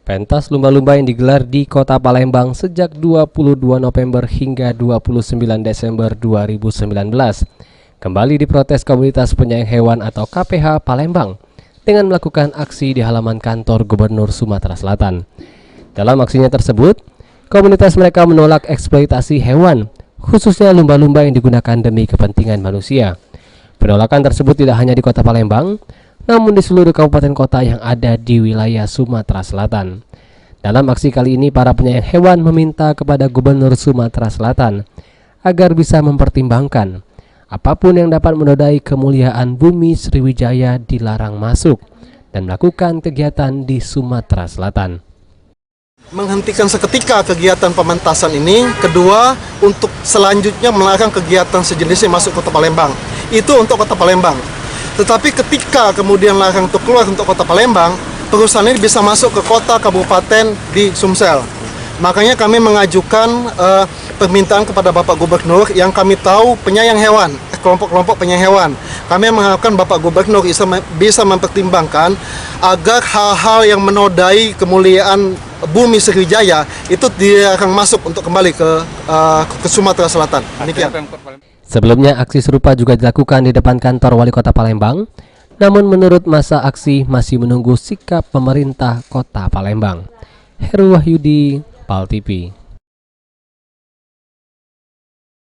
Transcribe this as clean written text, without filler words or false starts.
Pentas lumba-lumba yang digelar di Kota Palembang sejak 22 November hingga 29 Desember 2019 kembali diprotes komunitas penyayang hewan atau KPH Palembang dengan melakukan aksi di halaman kantor Gubernur Sumatera Selatan. Dalam aksinya tersebut, komunitas mereka menolak eksploitasi hewan, khususnya lumba-lumba yang digunakan demi kepentingan manusia. Penolakan tersebut tidak hanya di Kota Palembang, namun di seluruh kabupaten kota yang ada di wilayah Sumatera Selatan. Dalam aksi kali ini, para penyayang hewan meminta kepada Gubernur Sumatera Selatan agar bisa mempertimbangkan apapun yang dapat menodai kemuliaan bumi Sriwijaya dilarang masuk dan melakukan kegiatan di Sumatera Selatan. Menghentikan seketika kegiatan pementasan ini. Kedua, untuk selanjutnya melarang kegiatan sejenisnya masuk Kota Palembang. Itu untuk Kota Palembang. Tetapi ketika kemudian larang untuk keluar untuk Kota Palembang, perusahaan ini bisa masuk ke kota kabupaten di Sumsel. Makanya kami mengajukan permintaan kepada Bapak Gubernur yang kami tahu penyayang hewan, kelompok-kelompok penyayang hewan. Kami mengharapkan Bapak Gubernur bisa mempertimbangkan agar hal-hal yang menodai kemuliaan bumi Sriwijaya itu dilarang masuk untuk kembali ke Sumatera Selatan. Demikian. Sebelumnya, aksi serupa juga dilakukan di depan kantor Wali Kota Palembang. Namun menurut masa aksi masih menunggu sikap pemerintah Kota Palembang. Heru Wahyudi, PAL TV.